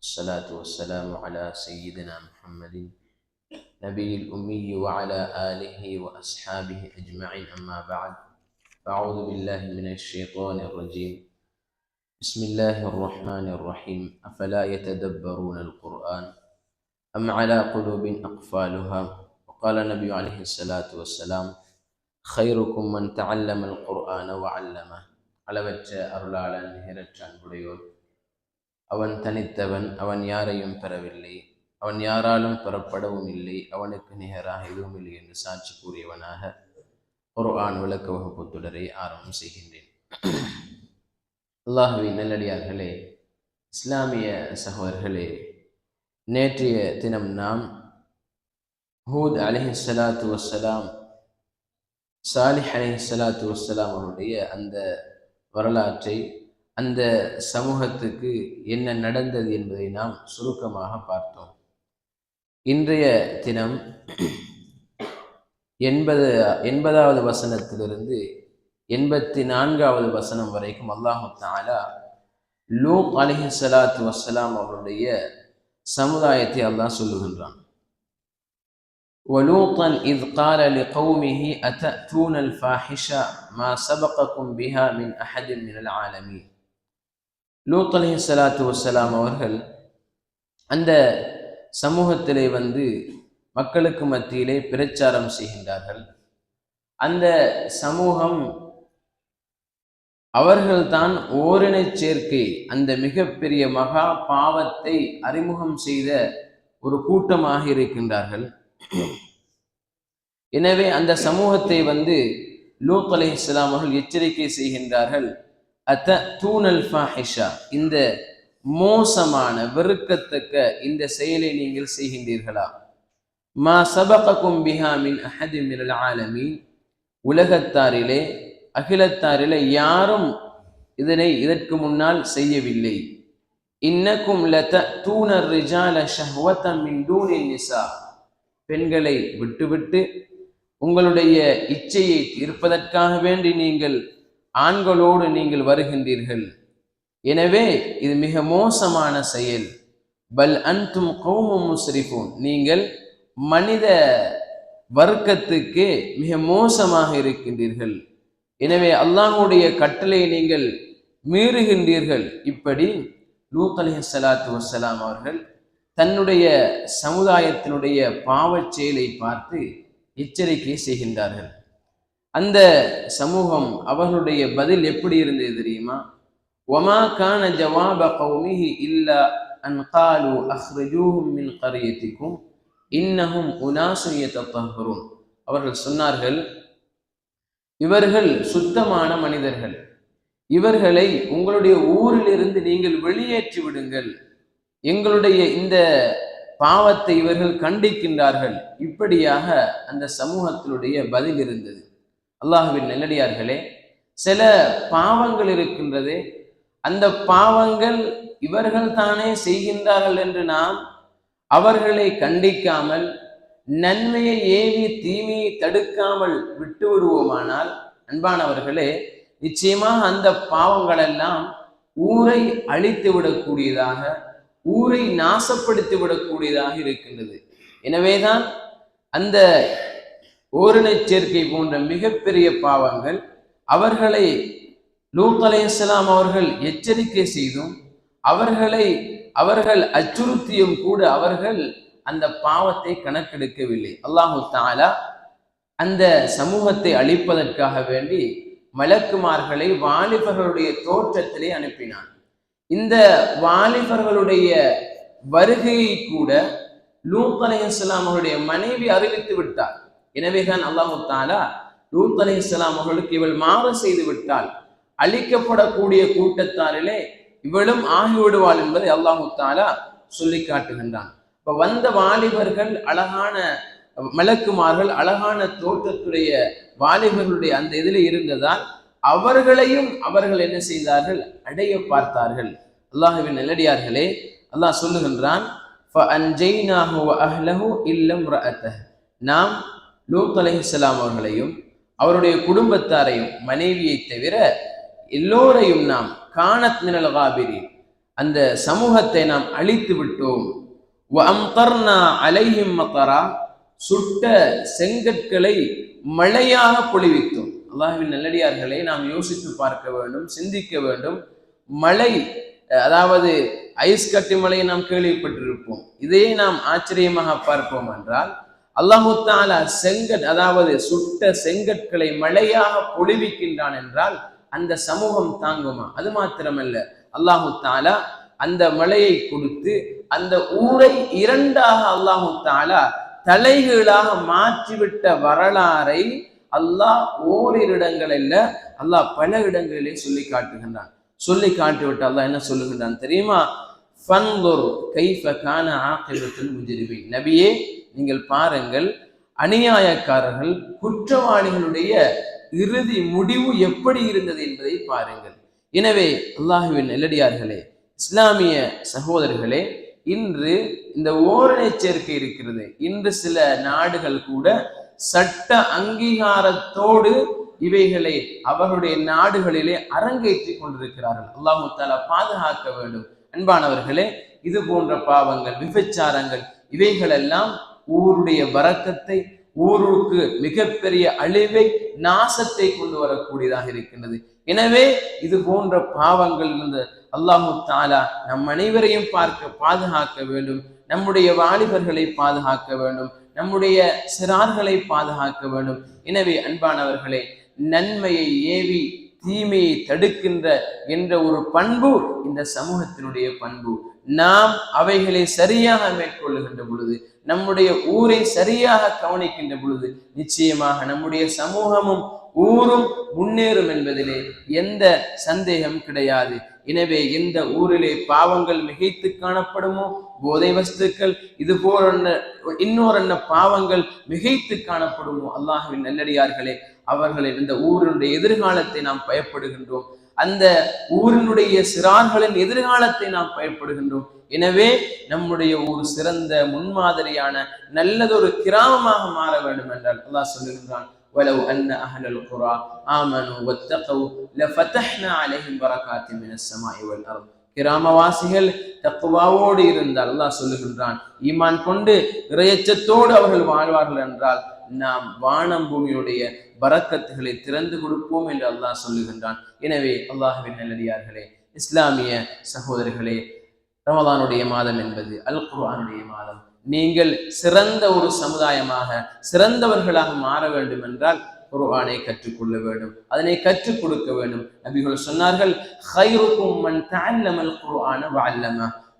الصلاة والسلام على سيدنا محمد نبي الأمي وعلى آله وأصحابه أجمعين، أما بعد، فأعوذ بالله من الشيطان الرجيم. بسم الله الرحمن الرحيم. أفلا يتدبرون القرآن أم على قلوب أقفالها؟ وقال النبي عليه الصلاة والسلام: خيركم من تعلم القرآن وعلمه. அளவற்ற அருளாளன் நிகரற்ற அன்புடையோர். அவன் தனித்தவன், அவன் யாரையும் பெறவில்லை, அவன் யாராலும் பெறப்படவும் இல்லை, அவனுக்கு நிகராக எதுவும் இல்லை என்று சாட்சி கூறியவனாக குர்ஆன் விளக்க வகுப்பு தொடரை ஆரம்பம் செய்கின்றேன். அல்லாஹுவின் நல்லடியார்களே, இஸ்லாமிய சகோதரர்களே, நேற்றைய தினம் நாம் ஹூத் அலைஹிஸ்ஸலாத்து வஸ்ஸலாம், சாலிஹ் அலைஹிஸ்ஸலாத்து வஸ்ஸலாம் அவருடைய அந்த வரலாற்றை, அந்த சமூகத்துக்கு என்ன நடந்தது என்பதை நாம் சுருக்கமாக பார்த்தோம். இன்றைய தினம் 80வது வசனத்திலிருந்து 84வது வசனம் வரைக்கும் அல்லாஹு தஆலா லூத் அலைஹிஸ்ஸலாத்து வஸ்ஸலாம் அவருடைய சமுதாயத்தை அல்லாஹ் சொல்லுகின்றான். وَلُوطًا إِذْ قَالَ لِقَوْمِهِ أَتَأْتُونَ الْفَاحِشَةَ مَا سَبَقَكُمْ بِهَا مِنْ أَحَدٍ مِنَ الْعَالَمِينَ. லூத் அலைஹிஸ்ஸலாத்து வஸ்ஸலாம் அவர்கள் அந்த சமூகத்திலே மக்களுக்கு மத்தியிலே பிரச்சாரம் செய்கின்றார்கள். அந்த சமூகம் அவர்கள்தான் ஓரினை சேர்க்கை, அந்த மிகப்பெரிய மகா பாவத்தை அறிமுகம் செய்த ஒரு கூட்டமாக இருக்கின்றார்கள். எனவே அந்த சமூகத்தை லூத் அலைஹிஸ்ஸலாம் அவர்கள் எச்சரிக்கை செய்கின்றார்கள். அத்தூனல் ஃபாஹிஷா, இந்த மோசமான வெறுக்கத்தக்க இந்த செயலை நீங்கள் செய்கின்றீர்களா? மா சபககும் பிஹா மின் அஹதி மினல் ஆலமீன், உலகத்தாரிலே அகிலத்தாரிலே யாரும் இதற்கு முன்னால் செய்யவில்லை. இன்னக்கும் லதூன ரிஜால ஷஹ்வதன் மின் தூனி நிசா, பெண்களை விட்டுவிட்டு உங்களுடைய இச்சையை தீர்ப்பதற்காக வேண்டி நீங்கள் ஆண்களோடு நீங்கள் வருகின்றீர்கள். எனவே இது மிக மோசமான செயல். பல் அன்தும் கௌமும் முஸ்ரிஃபூன், நீங்கள் மனித வர்க்கத்துக்கு மிக மோசமாக இருக்கின்றீர்கள். எனவே அல்லாஹ்வுடைய கட்டளை நீங்கள் மீறுகின்றீர்கள். இப்படி லூத் அலைஹிஸ்ஸலாத்து வஸ்ஸலாம் அவர்கள் தன்னுடைய சமுதாயத்தினுடைய பாவச் செயலை பார்த்து எச்சரிக்கை செய்கின்றார்கள். அந்த சமூகம் அவர்களுடைய பதில் எப்படி இருந்தது தெரியுமா? வமா கான ஜவாப கௌமிஹி இல்லா அன் காலு அஹ்ரஜூஹும் மின் கரியத்திக்கும் இன்னஹும் உனாசுன் யதத்தஹ்ஹரூன். அவர்கள் சொன்னார்கள், இவர்கள் சுத்தமான மனிதர்கள், இவர்களை உங்களுடைய ஊரிலிருந்து நீங்கள் வெளியேற்றி விடுங்கள், எங்களுடைய இந்த பாவத்தை இவர்கள் கண்டிக்கின்றார்கள். இப்படியாக அந்த சமூகத்தினுடைய பதில் இருந்தது. அல்லாஹ்வின் நல்லடியார்களே, சில பாவங்கள் இருக்கின்றது, அந்த பாவங்கள் இவர்கள் தானே செய்கின்றார்கள் என்று நாம் அவர்களை கண்டிக்காமல், நன்மையை ஏவி தீமையை தடுக்காமல் விட்டு விடுவோமானால், அன்பானவர்களே, நிச்சயமாக அந்த பாவங்கள் எல்லாம் ஊரை அழித்து விடக்கூடியதாக, ஊரை நாசப்படுத்தி விடக்கூடியதாக இருக்கின்றது. எனவேதான் அந்த ஓரினை சேர்க்கை போன்ற மிகப்பெரிய பாவங்கள் அவர்களை லூத் அலைஹிஸ்ஸலாம் அவர்கள் எச்சரிக்கை செய்தும் அவர்கள் அச்சுறுத்தியும் கூட அவர்கள் அந்த பாவத்தை கணக்கெடுக்கவில்லை. அல்லாஹு தஆலா அந்த சமூகத்தை அழிப்பதற்காக வேண்டி மலக்குமார்களை வாலிபர்களுடைய தோற்றத்திலே அனுப்பினான். இந்த வாலிபர்களுடைய வருகையை கூட லூத் அலைஹிஸ்ஸலாம் அவருடைய மனைவி அறிவித்து விட்டார். எனவேதான் அல்லாஹு தஆலா லூத் அலைஹிஸ்ஸலாம் அவர்களுக்கு இவள் மாறு செய்து விட்டால் அழிக்கப்படக்கூடிய கூட்டத்தாரிலே இவளும் ஆகிவிடுவாள் என்பதை அல்லாஹு தஆலா சொல்லி காட்டுகின்றான். இப்ப வந்த வாலிபர்கள் அழகான மலக்குமார்கள், அழகான தோற்றத்துடைய வாலிபர்களுடைய அந்த இதில் இருந்ததால் அவர்களையும் அவர்கள் என்ன செய்தார்கள்? அடைய பார்த்தார்கள். அல்லாஹ்வின் நல்லடியார்களே, அல்லாஹ் சொல்லுகின்றான், ஃபஅன்ஜைனாஹு வஅஹ்லஹு இல்லா இம்ரஅத்தஹு, நாம் லூத் அலைஹிஸ்ஸலாம் அவர்களையும் அவருடைய குடும்பத்தாரையும் மனைவியை தவிர எல்லோரையும் நாம் கானத் மினல் காபிரீன், அந்த சமூகத்தை நாம் அழித்து விட்டோம். அலைஹிம் மதரா, சுட்ட செங்கற்களை மழையாக பொழிவித்தோம். அல்லாஹ்வின் நல்லடியார்களை நாம் யோசித்து பார்க்க வேண்டும், சிந்திக்க வேண்டும். மழை, அதாவது ஐஸ் கட்டி மழையை நாம் கேள்விப்பட்டிருப்போம். இதே நாம் ஆச்சரியமாக பார்ப்போம் என்றால் அல்லாஹு தஆலா அதாவது சுட்ட செங்கற்களை மழையாக பொழிவிக்கின்றான் என்றால் அந்த சமூகம் தாங்குமா? அது மாத்திரமல்ல, அல்லாஹு தஆலா அந்த மழையை கொடுத்து அந்த ஊரை இரண்டாக அல்லாஹு தஆலா தலைகீழாக மாற்றிவிட்ட வரலாறை அல்லாஹ் ஓரிரு இடங்கள் அல்ல, அல்லாஹ் பல இடங்களிலே சொல்லி காட்டுகின்றான். சொல்லி காட்டிவிட்டு அல்லாஹ் என்ன சொல்லுகின்றான் தெரியுமா? ஃபன்துர் கைஃப கான ஆகிபத்துல் முஜ்ரிமீன். நபியே, நீங்கள் பாருங்கள், அநியாயக்காரர்கள் குற்றவாளிகளுடைய இறுதி முடிவு எப்படி இருந்தது என்பதை பாருங்கள். எனவே அல்லாஹ்வின் நல்லடியார்களே, இஸ்லாமிய சகோதரர்களே, இன்று இந்த ஓரணை சேர்க்கை இருக்கிறது. இன்று சில நாடுகள் கூட சட்ட அங்கீகாரத்தோடு இவைகளை அவர்களுடைய நாடுகளிலே அரங்கேற்றி கொண்டிருக்கிறார்கள். அல்லாஹு தஆலா பாதுகாக்க வேண்டும். அன்பானவர்களே, இது போன்ற பாவங்கள், விபச்சாரங்கள், இவைகளெல்லாம் ஊருடைய பரக்கத்தை, ஊருக்கு மிகப்பெரிய அழிவை, நாசத்தை கொண்டு வரக்கூடியதாக இருக்கின்றது. எனவே இது போன்ற பாவங்கள் இருந்து அல்லாஹு தஆலா நம் அனைவரையும் பாதுகாக்க வேண்டும். நம்முடைய வாலிபர்களை பாதுகாக்க வேண்டும், நம்முடைய சிறார்களை பாதுகாக்க வேண்டும். எனவே அன்பானவர்களே, நன்மையை ஏவி தீமையை தடுக்கின்ற என்ற ஒரு பண்பு இந்த சமூகத்தினுடைய பண்பு. நாம் அவைகளை சரியாக மேற்கொள்ளுகின்ற பொழுது, நம்முடைய ஊரை சரியாக கவனிக்கின்ற பொழுது, நிச்சயமாக நம்முடைய சமூகமும் ஊரும் முன்னேறும் என்பதிலே எந்த சந்தேகம் கிடையாது. எனவே எந்த ஊரிலே பாவங்கள் மிகைத்து காணப்படுமோ, போதை வஸ்துக்கள், இது போன்ற இன்னொரு பாவங்கள் மிகைத்து காணப்படுமோ, அல்லாஹ்வின் நல்லடியார்களே, அவர்களின் இந்த ஊரினுடைய எதிர்காலத்தை நாம் பயப்படுகின்றோம். அந்த ஊரினுடைய சிறார்களின் எதிர்காலத்தை நாம் பயப்படுகின்றோம். எனவே நம்முடைய ஊர் சிறந்த முன்மாதிரியான நல்லதொரு கிராமமாக மாற வேண்டும் என்றால் அல்லாஹ் சொல்லுகின்றான், وَلَوْ أَنَّ أَهْلَ الْقُرَى آمَنُوا وَاتَّقَوْا لَفَتَحْنَا عَلَيْهِمْ بَرَكَاتٍ مِنَ السَّمَاءِ وَالْأَرْضِ. கிராமவாசிகள் தக்வாவோடு இருந்தால், அல்லாஹ் சொல்லுகின்றான், ஈமான் கொண்டு இறையச்சத்தோடு அவர்கள் வாழ்வார்கள் என்றால் நாம் வானம் பூமியுடைய பரக்கத்துகளை திறந்து கொடுப்போம் என்று அல்லாஹ் சொல்லுகின்றான். எனவே அல்லாஹ்வின் நல்லடியார்களே, இஸ்லாமிய சகோதரர்களே, ரமலானுடைய மாதம் என்பது அல் குர்ஆனுடைய மாதம். நீங்கள் சிறந்த ஒரு சமுதாயமாக, சிறந்தவர்களாக மாற வேண்டும் என்றால் குர்ஆனை கற்றுக்கொள்ள வேண்டும், அதனை கற்றுக் கொடுக்க வேண்டும். நபிகள் சொன்னார்கள், ഖൈറുകും மன் தஅல்லமல் குர்ஆன வஅல்லம.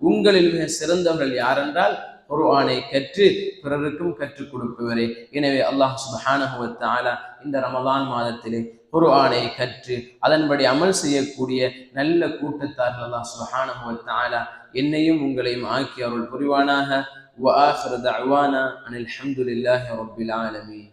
உங்களில் மிக சிறந்தவர்கள் யார் என்றால் குர்ஆனை கற்று பிறருக்கும் கற்றுக் கொடுப்பவரே. எனவே அல்லாஹ் சுப்ஹானஹு வ தஆலா இந்த ரமலான் மாதத்திலே குர்ஆனை கற்று அதன்படி அமல் செய்யக்கூடிய நல்ல கூட்டத்தார்கள் அல்லாஹ் சுப்ஹானஹு வ தஆலா என்னையும் உங்களையும் ஆக்கி அருள் புரிவானாக. வஆகிரு தஅவானா அனில் ஹம்துலில்லாஹி ரப்பில் ஆலமீன்.